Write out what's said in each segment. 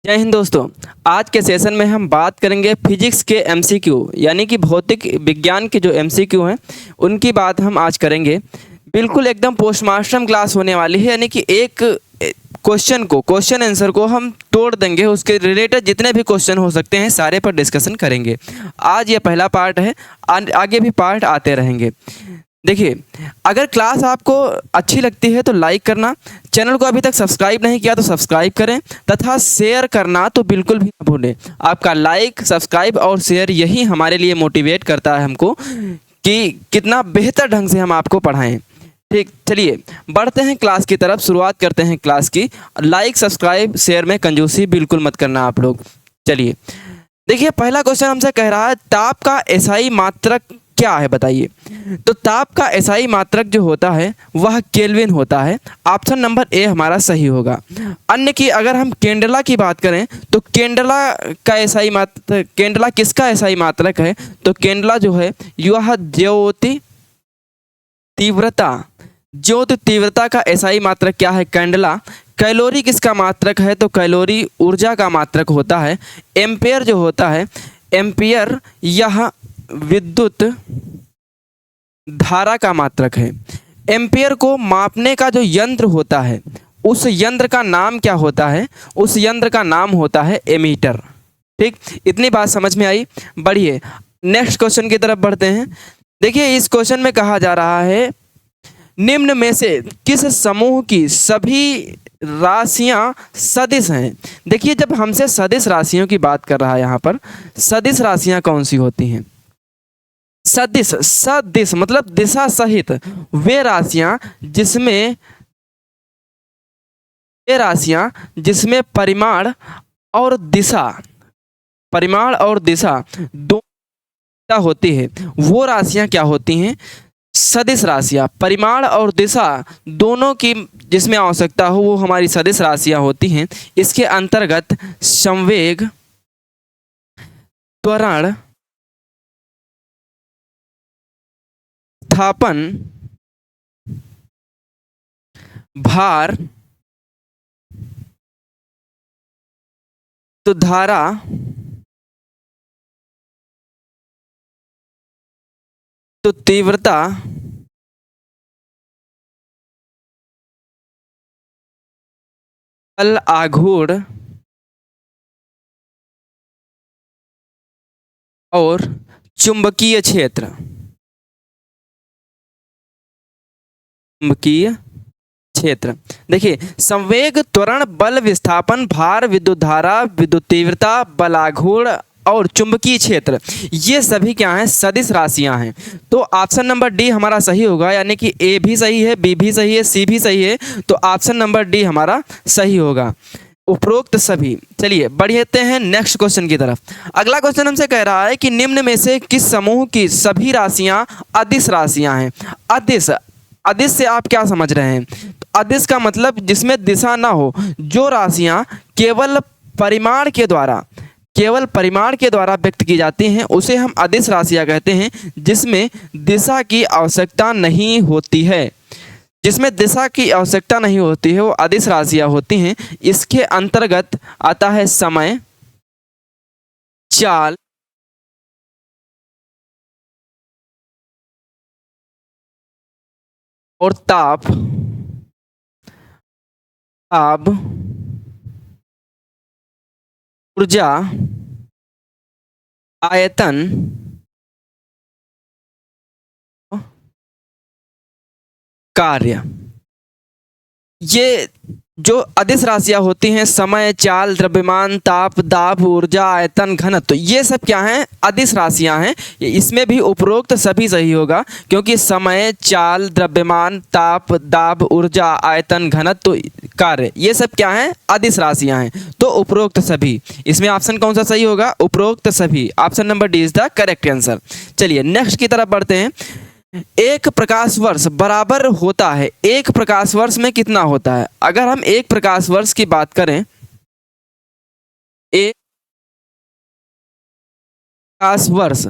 जय हिंद दोस्तों। आज के सेशन में हम बात करेंगे फिजिक्स के एमसीक्यू यानी कि भौतिक विज्ञान के जो एमसीक्यू हैं उनकी बात हम आज करेंगे। बिल्कुल एकदम पोस्टमास्टरम क्लास होने वाली है, यानी कि एक क्वेश्चन आंसर को हम तोड़ देंगे, उसके रिलेटेड जितने भी क्वेश्चन हो सकते हैं सारे पर डिस्कशन करेंगे। आज ये पहला पार्ट है, आगे भी पार्ट आते रहेंगे। देखिए, अगर क्लास आपको अच्छी लगती है तो लाइक करना, चैनल को अभी तक सब्सक्राइब नहीं किया तो सब्सक्राइब करें तथा शेयर करना तो बिल्कुल भी ना भूलें। आपका लाइक, सब्सक्राइब और शेयर यही हमारे लिए मोटिवेट करता है हमको कि कितना बेहतर ढंग से हम आपको पढ़ाएं। ठीक, चलिए बढ़ते हैं क्लास की तरफ, शुरुआत करते हैं क्लास की। लाइक, सब्सक्राइब, शेयर में कंजूसी बिल्कुल मत करना आप लोग। चलिए देखिए, पहला क्वेश्चन हमसे कह रहा है ताप का एसआई मात्रक क्या है, बताइए। तो ताप का एसआई मात्रक जो होता है वह केल्विन होता है। ऑप्शन नंबर ए हमारा सही होगा। अन्य की अगर हम केंडला की बात करें तो केंडला का एसआई मात्रक, केंडला किसका एसआई मात्रक है, तो केंडला जो है यह ज्योति तीव्रता का एसआई मात्रक क्या है, कैंडला। कैलोरी किसका मात्रक है, तो कैलोरी ऊर्जा का मात्रक होता है। एम्पेयर जो होता है, एम्पियर यह विद्युत धारा का मात्रक है। एम्पियर को मापने का जो यंत्र होता है उस यंत्र का नाम क्या होता है, उस यंत्र का नाम होता है एमीटर। ठीक, इतनी बात समझ में आई। बढ़िए नेक्स्ट क्वेश्चन की तरफ बढ़ते हैं। देखिए, इस क्वेश्चन में कहा जा रहा है निम्न में से किस समूह की सभी राशियां सदिश हैं। देखिए, जब हमसे सदिश राशियों की बात कर रहा है यहाँ पर, सदिश राशियां कौन सी होती हैं। सदिश मतलब दिशा सहित वे राशियां जिसमें परिमाण और दिशा दोनों होती है, वो राशियां क्या होती हैं, सदिश राशियां। परिमाण और दिशा दोनों की जिसमें आवश्यकता हो वो हमारी सदिश राशियां होती हैं। इसके अंतर्गत संवेग, त्वरण, स्थापन, भार, तो धारा, तो तीव्रता, बल आघूर्ण और चुंबकीय क्षेत्र। देखिए, संवेग, त्वरण, बल, विस्थापन, भार, विद्युत धारा, विद्युत तीव्रता, बलाघूर्ण और चुंबकीय क्षेत्र, ये सभी क्या हैं, सदिश राशियां हैं। तो ऑप्शन नंबर डी हमारा सही होगा, यानी कि ए भी सही है, बी भी सही है, सी भी सही है, तो ऑप्शन नंबर डी हमारा सही होगा, उपरोक्त सभी। चलिए बढ़ते हैं नेक्स्ट क्वेश्चन की तरफ। अगला क्वेश्चन हमसे कह रहा है कि निम्न में से किस समूह की सभी राशियां अदिश राशियां हैं। अदिश से आप क्या समझ रहे हैं, तो अदिश का मतलब जिसमें दिशा ना हो, जो राशियां केवल परिमाण के द्वारा व्यक्त की जाती हैं उसे हम अदिश राशियां कहते हैं। जिसमें दिशा की आवश्यकता नहीं होती है, वो अदिश राशियां होती हैं। इसके अंतर्गत आता है समय, चाल, और ताप, ऊर्जा, आयतन, कार्य। ये जो अदिश राशियां होती हैं, समय, चाल, द्रव्यमान, ताप, दाब, ऊर्जा, आयतन, घनत्व, ये सब क्या हैं, अदिश राशियां हैं। इसमें भी उपरोक्त सभी सही होगा, क्योंकि समय, चाल, द्रव्यमान, ताप, दाब, ऊर्जा, आयतन, घनत्व, कार्य, ये सब क्या हैं, अदिश राशियां हैं। तो उपरोक्त सभी, इसमें ऑप्शन कौन सा सही होगा, उपरोक्त सभी। Option number D is the correct answer. चलिए नेक्स्ट की तरफ बढ़ते हैं। एक प्रकाश वर्ष बराबर होता है, एक प्रकाश वर्ष में कितना होता है। अगर हम एक प्रकाश वर्ष की बात करें, एक प्रकाश वर्ष,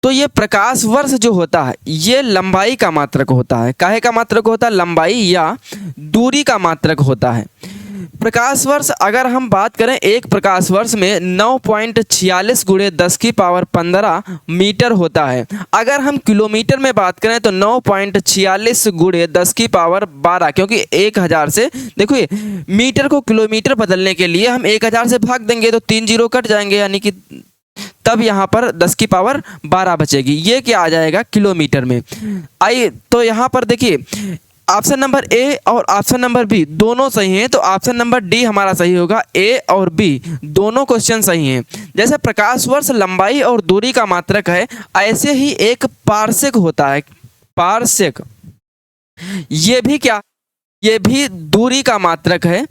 तो ये प्रकाश वर्ष जो होता है ये लंबाई का मात्रक होता है। काहे का मात्रक होता है, लंबाई या दूरी का मात्रक होता है। प्रकाश वर्ष अगर हम बात करें, एक प्रकाश वर्ष में 9.46 गुणे 10 की पावर 15 मीटर होता है। अगर हम किलोमीटर में बात करें तो 9.46 गुणे 10 की पावर 12, क्योंकि 1000 से देखो ये मीटर को किलोमीटर बदलने के लिए हम 1000 से भाग देंगे तो 3 जीरो कट जाएंगे, यानी कि तब यहाँ पर 10 की पावर 12 बचेगी। ये क्या आ जाएगा किलोमीटर में। आइए तो यहाँ पर देखिए ऑप्शन नंबर ए और ऑप्शन नंबर बी दोनों सही हैं, तो ऑप्शन नंबर डी हमारा सही होगा। ए और बी दोनों क्वेश्चन सही हैं। जैसे प्रकाश वर्ष लंबाई और दूरी का मात्रक है, ऐसे ही एक पार्सेक होता है। पार्सेक ये भी क्या, ये भी दूरी का मात्रक है।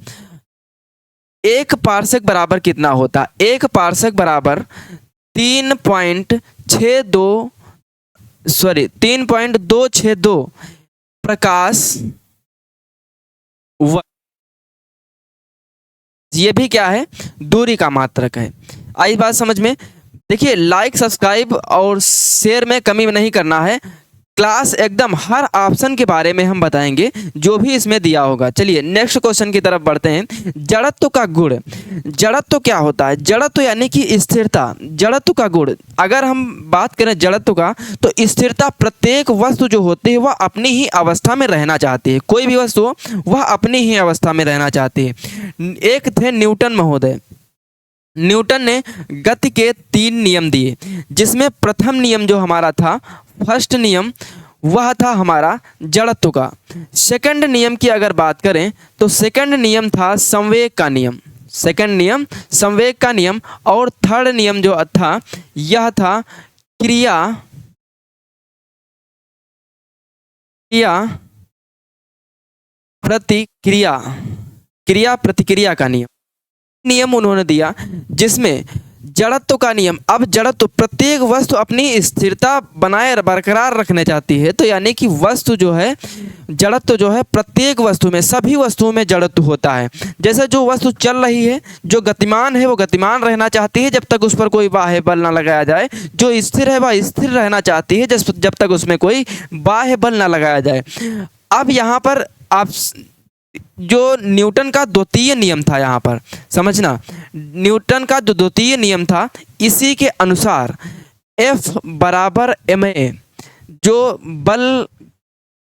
एक पार्सेक बराबर कितना होता है? एक पार्सेक बराबर 3.262 प्रकाश वर्ष। ये भी क्या है? दूरी का मात्रक है। आई बात समझ में? देखिए लाइक सब्सक्राइब और शेयर में कमी नहीं करना है। क्लास एकदम हर ऑप्शन के बारे में हम बताएंगे जो भी इसमें दिया होगा। चलिए नेक्स्ट क्वेश्चन की तरफ बढ़ते हैं। जड़त्व का गुण। जड़त्व क्या होता है? जड़त्व यानी कि स्थिरता। जड़त्व का गुण अगर हम बात करें जड़त्व का, तो स्थिरता प्रत्येक वस्तु जो होती है वह अपनी ही अवस्था में रहना चाहती है। कोई भी वस्तु हो वह अपनी ही अवस्था में रहना चाहती है। एक थे न्यूटन महोदय। न्यूटन ने गति के 3 नियम दिए, जिसमें प्रथम नियम जो हमारा था, फर्स्ट नियम, वह था हमारा जड़त्व का। सेकंड नियम की अगर बात करें तो सेकंड नियम था संवेग का नियम। सेकंड नियम संवेग का नियम। और थर्ड नियम जो था यह था क्रिया प्रतिक्रिया, क्रिया प्रतिक्रिया का नियम। नियम उन्होंने दिया जिसमें जड़त्व का नियम, अब जड़त्व प्रत्येक वस्तु अपनी स्थिरता बनाए बरकरार रखने चाहती है, तो यानी कि वस्तु जो है, जड़त्व जो है प्रत्येक वस्तु में, सभी वस्तुओं में जड़त्व होता है। जैसे जो वस्तु चल रही है, जो गतिमान है, वो गतिमान रहना चाहती है जब तक उस पर कोई बाह्य बल ना लगाया जाए। जो स्थिर है वह स्थिर रहना चाहती है जब तक उसमें कोई बाह्य बल ना लगाया जाए। अब यहाँ पर आप जो न्यूटन का द्वितीय नियम था, यहाँ पर समझना, न्यूटन का जो द्वितीय नियम था, इसी के अनुसार F बराबर ma, जो बल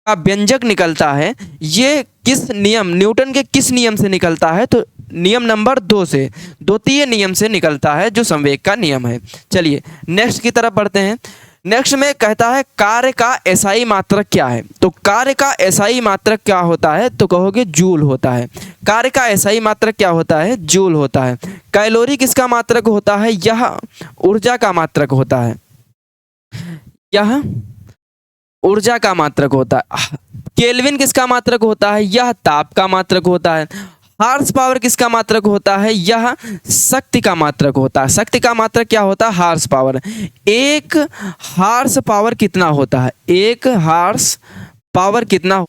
का व्यंजक निकलता है, ये किस नियम, न्यूटन के किस नियम से निकलता है? तो नियम नंबर 2 से, द्वितीय नियम से निकलता है, जो संवेग का नियम है। चलिए नेक्स्ट की तरफ बढ़ते हैं। नेक्स्ट में कहता है कार्य का एसआई मात्रक क्या है? तो कार्य का एसआई मात्रक क्या होता है? तो कहोगे जूल होता है। कार्य का एसआई मात्रक क्या होता है? जूल होता है। कैलोरी किसका मात्रक होता है? यह ऊर्जा का मात्रक होता है। यह ऊर्जा का मात्रक होता है। केल्विन किसका मात्रक होता है? यह ताप का मात्रक होता है। हार्स पावर किसका मात्रक होता है? यह शक्ति का मात्रक होता है। शक्ति का मात्रक क्या होता है? Horse power. एक हार्स पावर कितना होता है? एक हार्स पावर कितना?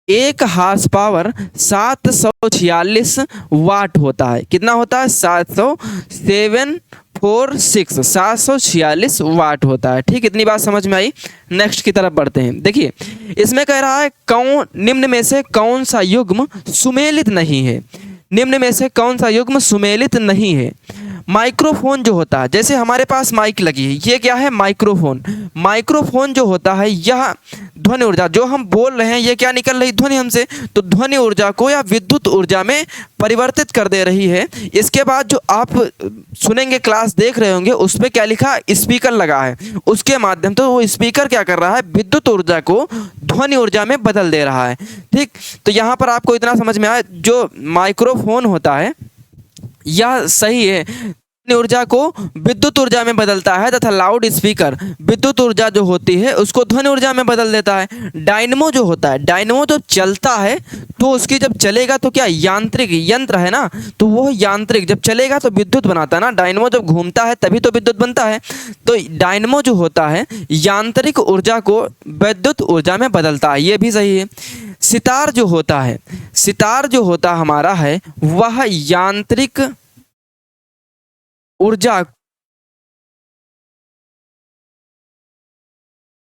एक हार्स पावर 746 वाट होता है। कितना होता है? 746 वाट होता है। ठीक, इतनी बात समझ में आई। नेक्स्ट की तरफ बढ़ते हैं। देखिए इसमें कह रहा है कौन निम्न में से कौन सा युग्म सुमेलित नहीं है? निम्न में से कौन सा युग्म सुमेलित नहीं है? माइक्रोफोन जो होता है, जैसे हमारे पास माइक लगी है, ये क्या है? माइक्रोफोन। माइक्रोफोन जो होता है यह ध्वनि ऊर्जा, जो हम बोल रहे हैं, ये क्या निकल रही ध्वनि हमसे, तो ध्वनि ऊर्जा को या विद्युत ऊर्जा में परिवर्तित कर दे रही है। इसके बाद जो आप सुनेंगे, क्लास देख रहे होंगे, उस पर क्या लिखा? स्पीकर लगा है, उसके माध्यम से वो स्पीकर क्या कर रहा है? विद्युत ऊर्जा को ध्वनि ऊर्जा में बदल दे रहा है। ठीक, तो यहाँ पर आपको इतना समझ में आया, जो माइक्रोफोन होता है यह सही है, ऊर्जा को विद्युत ऊर्जा में बदलता है, तथा लाउड स्पीकर विद्युत ऊर्जा जो होती है उसको ध्वनि ऊर्जा में बदल देता है। डायनमो जो होता है, डायनमो जो चलता है तो उसकी जब चलेगा तो क्या यांत्रिक यंत्र है ना, तो वो यांत्रिक जब चलेगा तो विद्युत बनाता है ना। डायनमो जब घूमता है तभी तो विद्युत बनता है। तो डायनमो जो होता है यांत्रिक ऊर्जा को विद्युत ऊर्जा में बदलता है, ये भी सही है। सितार जो होता है, सितार जो होता हमारा है, वह यांत्रिक ऊर्जा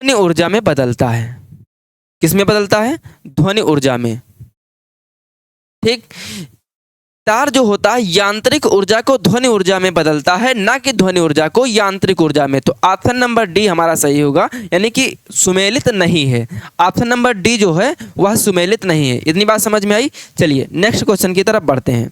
ध्वनि ऊर्जा में बदलता है। किस में बदलता है? ध्वनि ऊर्जा में। ठीक। तार जो होता है यांत्रिक ऊर्जा को ध्वनि ऊर्जा में बदलता है, ना कि ध्वनि ऊर्जा को यांत्रिक ऊर्जा में। तो ऑप्शन नंबर डी हमारा सही होगा, यानी कि सुमेलित नहीं है। ऑप्शन नंबर डी जो है वह सुमेलित नहीं है। इतनी बात समझ में आई। चलिए नेक्स्ट क्वेश्चन की तरफ बढ़ते हैं।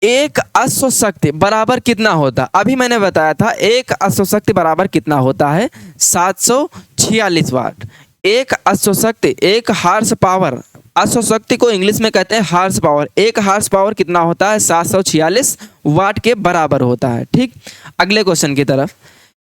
एक अश्वशक्ति बराबर कितना होता? अभी मैंने बताया था एक अश्वशक्ति बराबर कितना होता है, 746 वाट। एक अश्वशक्ति, एक हार्स पावर, अश्वशक्ति को इंग्लिश में कहते हैं हार्स पावर। एक हार्स पावर कितना होता है? 746 वाट के बराबर होता है। ठीक, अगले क्वेश्चन की तरफ।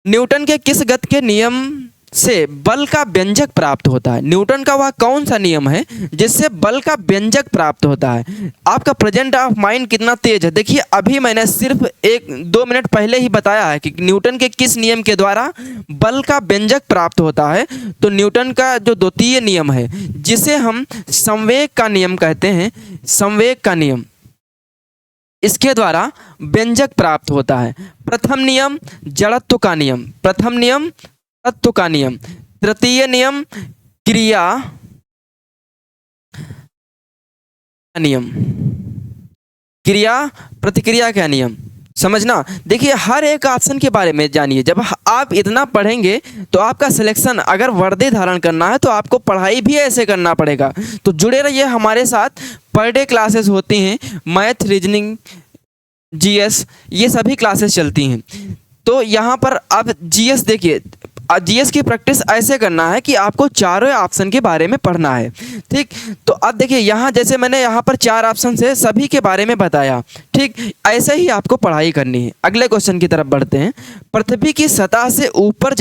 न्यूटन के किस गति के नियम से बल का व्यंजक प्राप्त होता है? न्यूटन का वह कौन सा नियम है जिससे बल का व्यंजक प्राप्त होता है? आपका प्रेजेंट ऑफ माइंड कितना तेज है। देखिए अभी मैंने सिर्फ 1-2 मिनट पहले ही बताया है कि न्यूटन के किस नियम के द्वारा बल का व्यंजक प्राप्त होता है। तो न्यूटन का जो द्वितीय नियम है, जिसे हम संवेग का नियम कहते हैं, संवेग का नियम, इसके द्वारा व्यंजक प्राप्त होता है। प्रथम नियम जड़त्व का नियम, प्रथम नियम तत्व का नियम, तृतीय नियम क्रिया नियम, क्रिया प्रतिक्रिया का नियम। समझना, देखिए हर एक ऑप्शन के बारे में जानिए। जब आप इतना पढ़ेंगे तो आपका सिलेक्शन, अगर वर्दी धारण करना है तो आपको पढ़ाई भी ऐसे करना पड़ेगा। तो जुड़े रहिए हमारे साथ। पर डे क्लासेस होती हैं, मैथ, रीजनिंग, जीएस, ये सभी क्लासेस चलती हैं। तो यहाँ पर आप जीएस देखिए, जीएस की प्रैक्टिस ऐसे करना है कि आपको चारों ऑप्शन के बारे में पढ़ना है। ठीक, तो अब देखिए यहाँ जैसे मैंने यहाँ पर 4 ऑप्शन से सभी के बारे में बताया। ठीक, ऐसे ही आपको पढ़ाई करनी है। अगले क्वेश्चन की तरफ बढ़ते हैं। पृथ्वी की सतह से ऊपर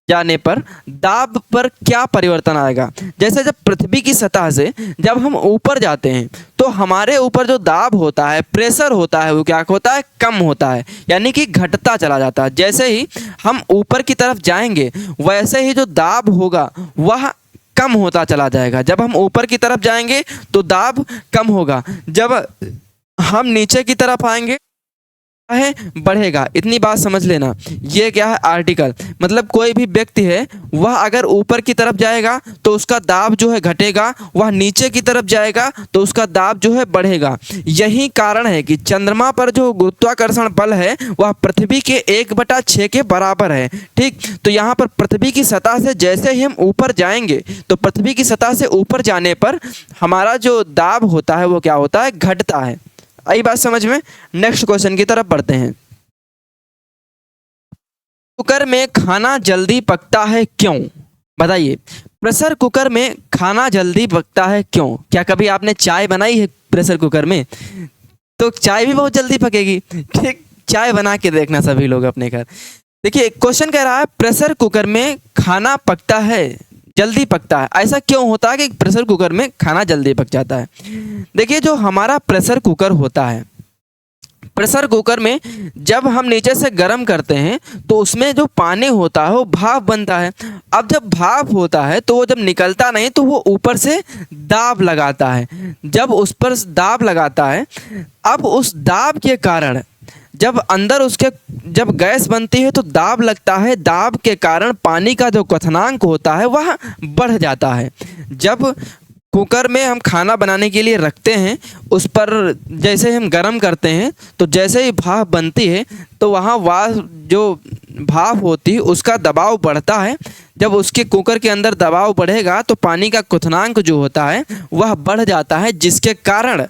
जाने पर दाब पर क्या परिवर्तन आएगा? जैसे जब पृथ्वी की सतह से जब हम ऊपर जाते हैं तो हमारे ऊपर जो दाब होता है, प्रेशर होता है, वो क्या होता है? कम होता है, यानी कि घटता चला जाता है। जैसे ही हम ऊपर की तरफ जाएंगे वैसे ही जो दाब होगा वह कम होता चला जाएगा। जब हम ऊपर की तरफ जाएंगे तो दाब कम होगा, जब हम नीचे की तरफ आएंगे है बढ़ेगा। इतनी बात समझ लेना। ये क्या है? आर्टिकल, मतलब कोई भी व्यक्ति है वह अगर ऊपर की तरफ जाएगा तो उसका दाब जो है घटेगा, वह नीचे की तरफ जाएगा तो उसका दाब जो है बढ़ेगा। यही कारण है कि चंद्रमा पर जो गुरुत्वाकर्षण बल है वह पृथ्वी के 1/6 के बराबर है। ठीक, तो यहाँ पर पृथ्वी की सतह से जैसे ही हम ऊपर जाएंगे तो पृथ्वी की सतह से ऊपर जाने पर हमारा जो दाब होता है वो क्या होता है? घटता है। आई बात समझ में? नेक्स्ट क्वेश्चन की तरफ बढ़ते हैं। कुकर में खाना जल्दी पकता है क्यों? बताइए, प्रेशर कुकर में खाना जल्दी पकता है क्यों? क्या कभी आपने चाय बनाई है प्रेशर कुकर में? तो चाय भी बहुत जल्दी पकेगी। ठीक, चाय बना के देखना सभी लोग अपने घर। देखिए क्वेश्चन कह रहा है प्रेशर कुकर में खाना पकता है, जल्दी पकता है। ऐसा क्यों होता है कि प्रेशर कुकर में खाना जल्दी पक जाता है? देखिए जो हमारा प्रेशर कुकर होता है, प्रेशर कुकर में जब हम नीचे से गर्म करते हैं तो उसमें जो पानी होता है वो भाप बनता है। अब जब भाप होता है तो वो जब निकलता नहीं तो वो ऊपर से दाब लगाता है। जब उस पर दाब लगाता है, अब उस दाब के कारण जब अंदर उसके जब गैस बनती है तो दाब लगता है। दाब के कारण पानी का जो क्वथनांक होता है वह बढ़ जाता है। जब कुकर में हम खाना बनाने के लिए रखते हैं, उस पर जैसे हम गरम करते हैं तो जैसे ही भाप बनती है तो वहाँ जो भाप होती है उसका दबाव बढ़ता है। जब उसके कुकर के अंदर दबाव बढ़ेगा तो पानी का क्वथनांक जो होता है वह बढ़ जाता है, जिसके कारण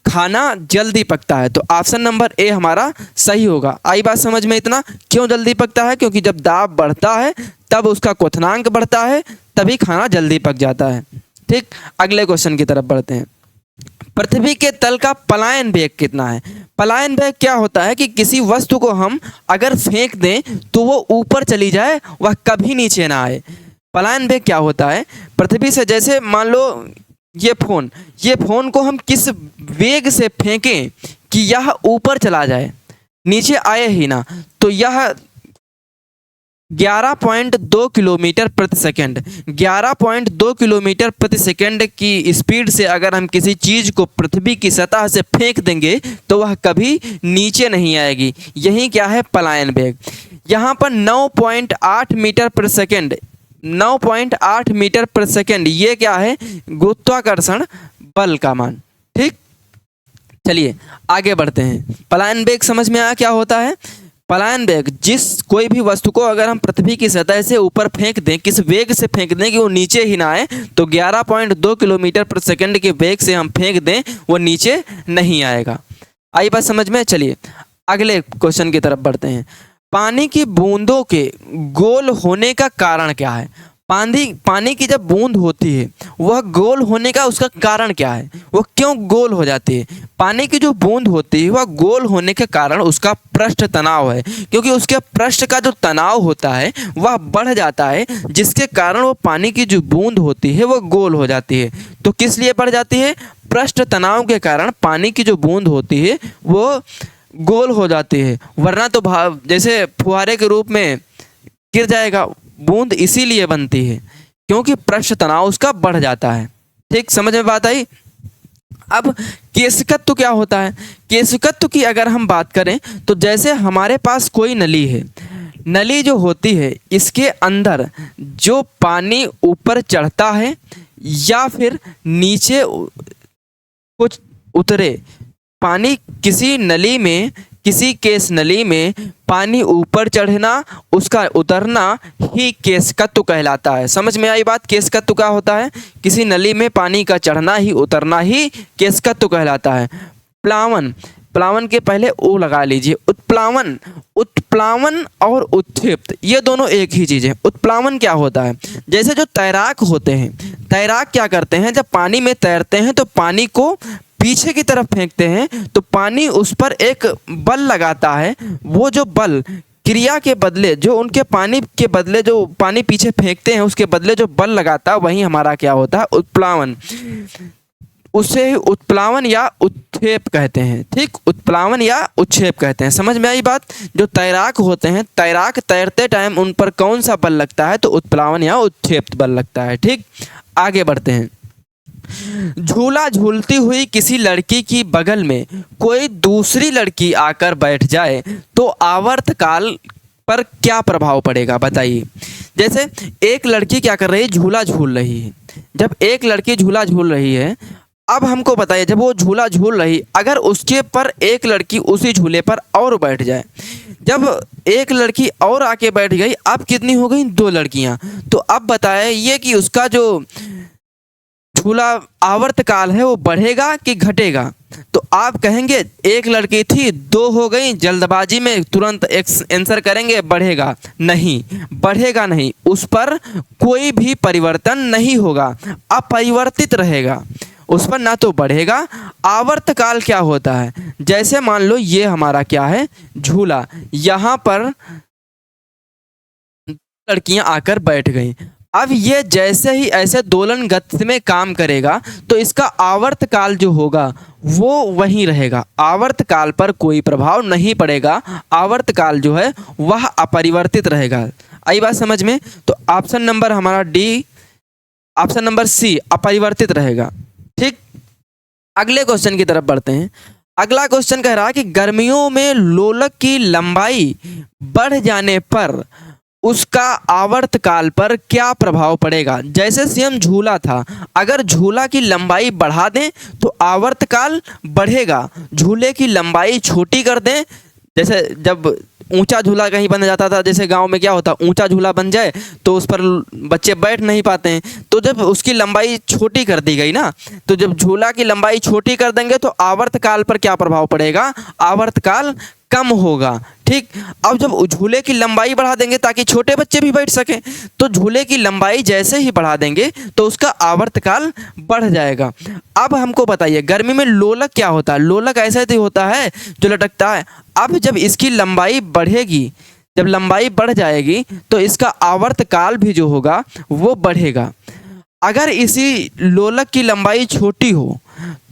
खाना जल्दी पकता है। तो ऑप्शन नंबर ए हमारा सही होगा। आई बात समझ में? इतना क्यों जल्दी पकता है? क्योंकि जब दाब बढ़ता है तब उसका क्वथनांक बढ़ता है, तभी खाना जल्दी पक जाता है। ठीक, अगले क्वेश्चन की तरफ बढ़ते हैं। पृथ्वी के तल का पलायन वेग कितना है? पलायन वेग क्या होता है कि किसी वस्तु को हम अगर फेंक दें तो वो ऊपर चली जाए, वह कभी नीचे ना आए। पलायन वेग क्या होता है? पृथ्वी से जैसे मान लो ये फोन को हम किस वेग से फेंकें कि यह ऊपर चला जाए, नीचे आए ही ना, तो यह 11.2 किलोमीटर प्रति सेकंड, 11.2 किलोमीटर प्रति सेकंड की स्पीड से अगर हम किसी चीज़ को पृथ्वी की सतह से फेंक देंगे तो वह कभी नीचे नहीं आएगी। यही क्या है? पलायन वेग। यहाँ पर 9.8 मीटर प्रति सेकंड, 9.8 मीटर प्रति सेकंड, ये क्या है? गुरुत्वाकर्षण बल का मान। ठीक, चलिए आगे बढ़ते हैं। पलायन वेग समझ में आया क्या होता है? पलायन वेग, जिस कोई भी वस्तु को अगर हम पृथ्वी की सतह से ऊपर फेंक दें, किस वेग से फेंक दें कि वो नीचे ही ना आए, तो 11.2 किलोमीटर प्रति सेकंड के वेग से हम फेंक दें, वो नीचे नहीं आएगा। आई बात समझ में? चलिए अगले क्वेश्चन की तरफ बढ़ते हैं। पानी की बूंदों के गोल होने का कारण क्या है? पानी की जब बूंद होती है वह गोल होने का उसका कारण क्या है? वो क्यों गोल हो जाती है? पानी की जो बूंद होती है वह गोल होने के कारण उसका पृष्ठ तनाव है, क्योंकि उसके पृष्ठ का जो तनाव होता है वह बढ़ जाता है, जिसके कारण वो पानी की जो बूंद होती है वह गोल हो जाती है। तो किस लिए बढ़ जाती है? पृष्ठ तनाव के कारण पानी की जो बूंद होती है वो गोल हो जाती है, वरना तो जैसे फुहारे के रूप में गिर जाएगा। बूंद इसीलिए बनती है क्योंकि पृष्ठ तनाव उसका बढ़ जाता है। ठीक, समझ में बात आई? अब केशिकत्व क्या होता है? केशिकत्व की अगर हम बात करें तो जैसे हमारे पास कोई नली है, नली जो होती है इसके अंदर जो पानी ऊपर चढ़ता है या फिर नीचे कुछ उतरे, पानी किसी नली में, किसी केस नली में पानी ऊपर चढ़ना उसका उतरना ही केशिकत्व कहलाता है। समझ में आई बात? केशिकत्व क्या होता है? किसी नली में पानी का चढ़ना ही उतरना ही केशिकत्व कहलाता है। प्लावन, प्लावन के पहले ओ लगा लीजिए। उत्प्लावन, उत्प्लावन और उत्क्षिप्त ये दोनों एक ही चीज़ है। उत्प्लावन क्या होता है? जैसे जो तैराक होते हैं, तैराक क्या करते हैं, जब पानी में तैरते हैं तो पानी को पीछे की तरफ फेंकते हैं तो पानी उस पर एक बल लगाता है। वो जो बल क्रिया के बदले, जो उनके पानी के बदले जो पानी पीछे फेंकते हैं उसके बदले जो बल लगाता है वही हमारा क्या होता है? उत्प्लावन। उसे उत्प्लावन या उत्क्षेप कहते हैं। ठीक, उत्प्लावन या उत्क्षेप कहते हैं। समझ में आई बात? जो तैराक होते हैं, तैराक तैरते टाइम उन पर कौन सा बल लगता है? तो उत्प्लावन या उत्क्षेप बल लगता है। ठीक, आगे बढ़ते हैं। झूला झूलती हुई किसी लड़की की बगल में कोई दूसरी लड़की आकर बैठ जाए तो आवर्तकाल पर क्या प्रभाव पड़ेगा? बताइए। जैसे एक लड़की क्या कर रही है? झूला झूल रही है। जब एक लड़की झूला झूल रही है, अब हमको बताइए जब वो झूला झूल रही, अगर उसके पर एक लड़की उसी झूले पर और बैठ जाए, जब एक लड़की और आके बैठ गई, अब कितनी हो गई? 2 लड़कियां। तो अब बताए ये कि उसका जो झूला आवर्तकाल है वो बढ़ेगा कि घटेगा? तो आप कहेंगे एक लड़की थी 2 हो गई, जल्दबाजी में तुरंत आंसर करेंगे बढ़ेगा। नहीं, बढ़ेगा नहीं, उस पर कोई भी परिवर्तन नहीं होगा, अपरिवर्तित रहेगा। उस पर ना तो बढ़ेगा। आवर्तकाल क्या होता है? जैसे मान लो ये हमारा क्या है? झूला, यहाँ पर लड़कियां आकर बैठ गई। अब ये जैसे ही ऐसे दोलन गति में काम करेगा तो इसका आवर्तकाल जो होगा वो वहीं रहेगा, आवर्तकाल पर कोई प्रभाव नहीं पड़ेगा। आवर्तकाल जो है वह अपरिवर्तित रहेगा। आई बात समझ में? तो ऑप्शन नंबर हमारा डी, ऑप्शन नंबर सी अपरिवर्तित रहेगा। ठीक, अगले क्वेश्चन की तरफ बढ़ते हैं। अगला क्वेश्चन कह रहा है कि गर्मियों में लोलक की लंबाई बढ़ जाने पर उसका आवर्तकाल पर क्या प्रभाव पड़ेगा? जैसे सेम झूला था, अगर झूला की लंबाई बढ़ा दें तो आवर्तकाल बढ़ेगा, झूले की लंबाई छोटी कर दें, जैसे जब ऊंचा झूला कहीं बन जाता था, जैसे गांव में क्या होता, ऊंचा झूला बन जाए तो उस पर बच्चे बैठ नहीं पाते हैं, तो जब उसकी लंबाई छोटी कर दी गई ना, तो जब झूला की लंबाई छोटी कर देंगे तो आवर्तकाल पर क्या प्रभाव पड़ेगा? आवर्तकाल कम होगा। ठीक, अब जब झूले की लंबाई बढ़ा देंगे ताकि छोटे बच्चे भी बैठ सकें, तो झूले की लंबाई जैसे ही बढ़ा देंगे तो उसका आवर्तकाल बढ़ जाएगा। अब हमको बताइए गर्मी में लोलक क्या होता है? लोलक ऐसे ही होता है जो लटकता है। अब जब इसकी लंबाई बढ़ेगी, जब लंबाई बढ़ जाएगी तो इसका आवर्तकाल भी जो होगा वो बढ़ेगा। अगर इसी लोलक की लंबाई छोटी हो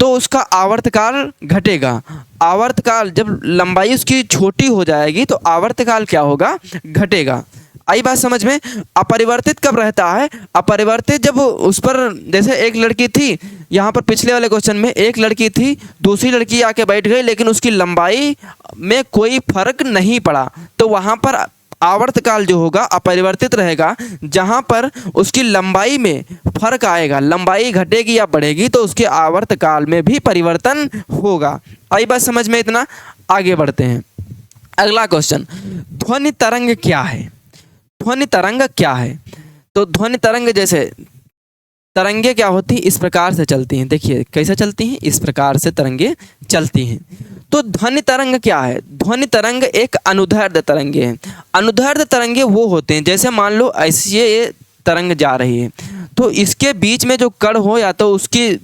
तो उसका आवर्तकाल घटेगा। आवर्तकाल जब लंबाई उसकी छोटी हो जाएगी तो आवर्तकाल क्या होगा? घटेगा। आई बात समझ में? अपरिवर्तित कब रहता है? अपरिवर्तित जब उस पर, जैसे एक लड़की थी, यहाँ पर पिछले वाले क्वेश्चन में एक लड़की थी, दूसरी लड़की आके बैठ गई लेकिन उसकी लंबाई में कोई फर्क नहीं पड़ा, तो वहाँ पर आवर्तकाल जो होगा अपरिवर्तित रहेगा। जहाँ पर उसकी लंबाई में फर्क आएगा, लंबाई घटेगी या बढ़ेगी तो उसके आवर्तकाल में भी परिवर्तन होगा। आई बात समझ में? इतना आगे बढ़ते हैं। अगला क्वेश्चन, ध्वनि तरंग क्या है? ध्वनि तरंग क्या है? तो ध्वनि तरंग, जैसे तरंगे क्या होती हैं, इस प्रकार से चलती हैं। देखिए कैसे चलती हैं, इस प्रकार से तरंगे चलती हैं। तो ध्वनि तरंग क्या है? ध्वनि तरंग एक अनुदैर्ध्य तरंगे हैं। अनुदैर्ध्य तरंगे वो होते हैं, जैसे मान लो ऐसी ये तरंग जा रही है तो इसके बीच में जो कण हो, या तो उसकी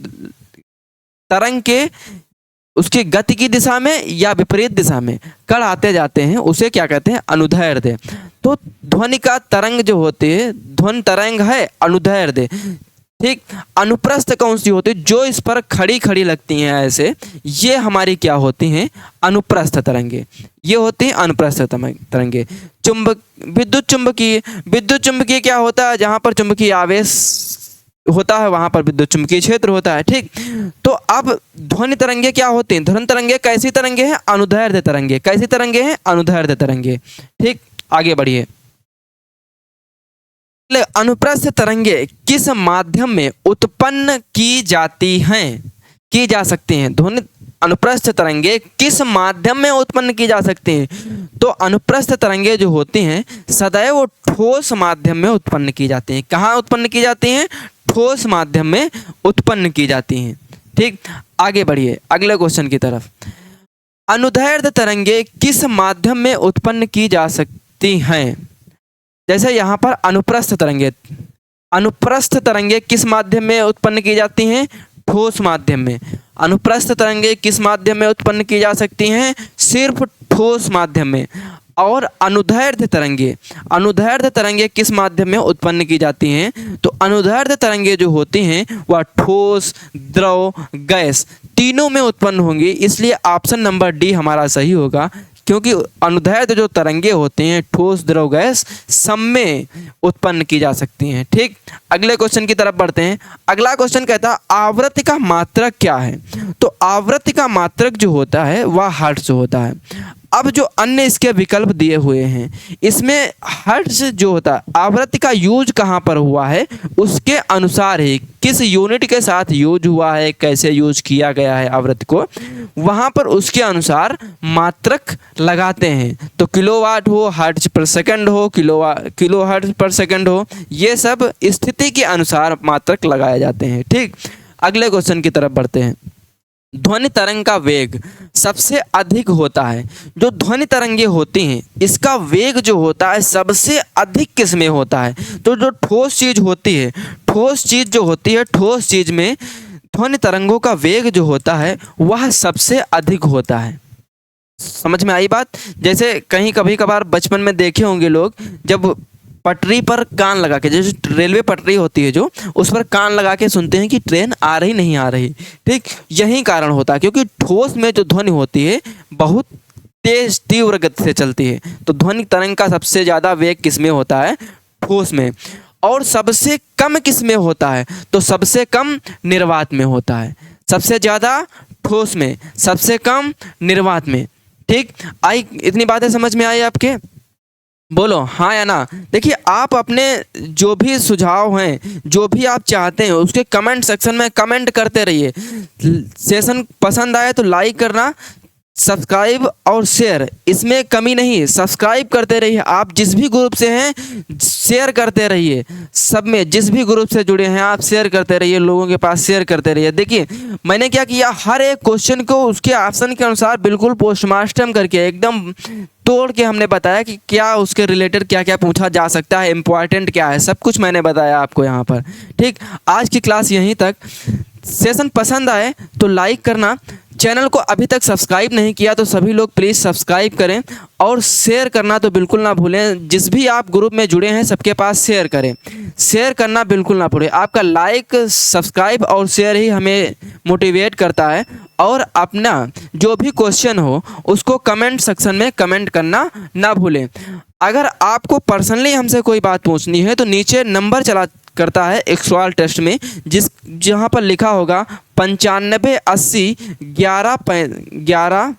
तरंग के उसकी गति की दिशा में या विपरीत दिशा में कण आते जाते हैं, उसे क्या कहते हैं? अनुदैर्ध्य। तो ध्वनि का तरंग जो होती है, ध्वनि तरंग है अनुदैर्ध्य। ठीक, अनुप्रस्थ कौन सी होती है? जो इस पर खड़ी खड़ी लगती हैं ऐसे, ये हमारी क्या होती हैं? अनुप्रस्थ तरंगे। ये होती हैं अनुप्रस्थ तरंगे। चुंबक, विद्युत चुंबकीय क्या होता है? जहाँ पर चुंबकीय आवेश होता है वहाँ पर विद्युत चुंबकीय क्षेत्र होता है। ठीक, तो अब ध्वनि तरंगे क्या होती हैं? ध्वनि तरंगे कैसी तरंगे हैं? अनुदैर्ध्य तरंगे। कैसी तरंगे हैं? अनुदैर्ध्य तरंगे। ठीक, आगे बढ़िए। अनुप्रस्थ तरंगे किस माध्यम में उत्पन्न की जाती हैं? की जा सकती हैं। ध्वनि अनुप्रस्थ तरंगे किस माध्यम में उत्पन्न की जा सकती हैं? तो अनुप्रस्थ तरंगे जो होती हैं सदैव ठोस माध्यम में उत्पन्न की जाती हैं। कहाँ उत्पन्न की जाती हैं? ठोस माध्यम में उत्पन्न की जाती हैं। ठीक, आगे बढ़िए अगले क्वेश्चन की तरफ। अनुदैर्ध्य तरंगे किस माध्यम में उत्पन्न की जा सकती हैं? जैसे यहाँ पर अनुप्रस्थ तरंगे, अनुप्रस्थ तरंगे किस माध्यम में उत्पन्न की जाती हैं? ठोस माध्यम में। अनुप्रस्थ तरंगे किस माध्यम में उत्पन्न की जा सकती हैं? सिर्फ ठोस माध्यम में। और अनुदैर्ध्य तरंगे, अनुदैर्ध्य तरंगे किस माध्यम में उत्पन्न की जाती हैं? तो अनुदैर्ध्य तरंगे जो होती हैं वह ठोस, द्रव, गैस तीनों में उत्पन्न होंगी। इसलिए ऑप्शन नंबर डी हमारा सही होगा, क्योंकि अनुदैर्ध्य जो तरंगे होते हैं ठोस, द्रव, गैस सब में उत्पन्न की जा सकती हैं। ठीक, अगले क्वेश्चन की तरफ बढ़ते हैं। अगला क्वेश्चन कहता है आवृत्ति का मात्रक क्या है? तो आवृत्ति का मात्रक जो होता है वह हर्ट्ज होता है। अब जो अन्य इसके विकल्प दिए हुए हैं, इसमें हर्ट्ज जो होता है, आवृत्ति का यूज कहाँ पर हुआ है उसके अनुसार ही, किस यूनिट के साथ यूज हुआ है, कैसे यूज किया गया है आवृत्ति को, वहाँ पर उसके अनुसार मात्रक लगाते हैं। तो किलोवाट हो, हर्ट्ज पर सेकंड हो, किलो हर्ट्ज पर सेकंड हो, ये सब स्थिति के अनुसार मात्रक लगाए जाते हैं। ठीक, अगले क्वेश्चन की तरफ बढ़ते हैं। ध्वनि तरंग का वेग सबसे अधिक होता है। जो ध्वनि तरंगे होती हैं इसका वेग जो होता है सबसे अधिक किस में होता है? तो जो ठोस चीज़ होती है, ठोस चीज़ जो होती है, ठोस चीज़ में ध्वनि तरंगों का वेग जो होता है वह सबसे अधिक होता है। समझ में आई बात? जैसे कहीं कभी कभार बचपन में देखे होंगे लोग, जब पटरी पर कान लगा के, जैसे रेलवे पटरी होती है जो, उस पर कान लगा के सुनते हैं कि ट्रेन आ रही नहीं आ रही। ठीक, यही कारण होता है, क्योंकि ठोस में जो ध्वनि होती है बहुत तेज तीव्र गति से चलती है। तो ध्वनि तरंग का सबसे ज़्यादा वेग किस में होता है? ठोस में। और सबसे कम किस में होता है? तो सबसे कम निर्वात में होता है। सबसे ज़्यादा ठोस में, सबसे कम निर्वात में। ठीक, आई इतनी बातें समझ में आई आपके? बोलो हाँ या ना। देखिए आप अपने जो भी सुझाव हैं, जो भी आप चाहते हैं, उसके कमेंट सेक्शन में कमेंट करते रहिए। सेशन पसंद आए तो लाइक करना, सब्सक्राइब और शेयर, इसमें कमी नहीं है। सब्सक्राइब करते रहिए, आप जिस भी ग्रुप से हैं शेयर करते रहिए। सब में जिस भी ग्रुप से जुड़े हैं आप शेयर करते रहिए, लोगों के पास शेयर करते रहिए। देखिए मैंने क्या किया, हर एक क्वेश्चन को उसके ऑप्शन के अनुसार बिल्कुल पोस्टमार्टम करके एकदम तोड़ के हमने बताया कि क्या उसके रिलेटेड क्या क्या पूछा जा सकता है, इम्पॉर्टेंट क्या है, सब कुछ मैंने बताया आपको यहाँ पर। ठीक, आज की क्लास यहीं तक। सेशन पसंद आए तो लाइक करना, चैनल को अभी तक सब्सक्राइब नहीं किया तो सभी लोग प्लीज़ सब्सक्राइब करें, और शेयर करना तो बिल्कुल ना भूलें। जिस भी आप ग्रुप में जुड़े हैं सबके पास शेयर करें, शेयर करना बिल्कुल ना भूलें। आपका लाइक, सब्सक्राइब और शेयर ही हमें मोटिवेट करता है। और अपना जो भी क्वेश्चन हो उसको कमेंट सेक्शन में कमेंट करना ना भूलें। अगर आपको पर्सनली हमसे कोई बात पूछनी है तो नीचे नंबर चला करता है एक सवाल टेस्ट में, जहाँ पर लिखा होगा 95 80 11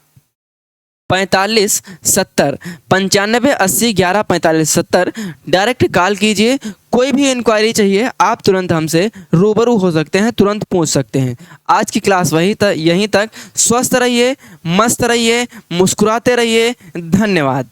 4570 9580 11 45 70 डायरेक्ट कॉल कीजिए। कोई भी इंक्वायरी चाहिए आप तुरंत हमसे रूबरू हो सकते हैं, तुरंत पूछ सकते हैं। आज की क्लास यहीं तक। स्वस्थ रहिए, मस्त रहिए, मुस्कुराते रहिए। धन्यवाद।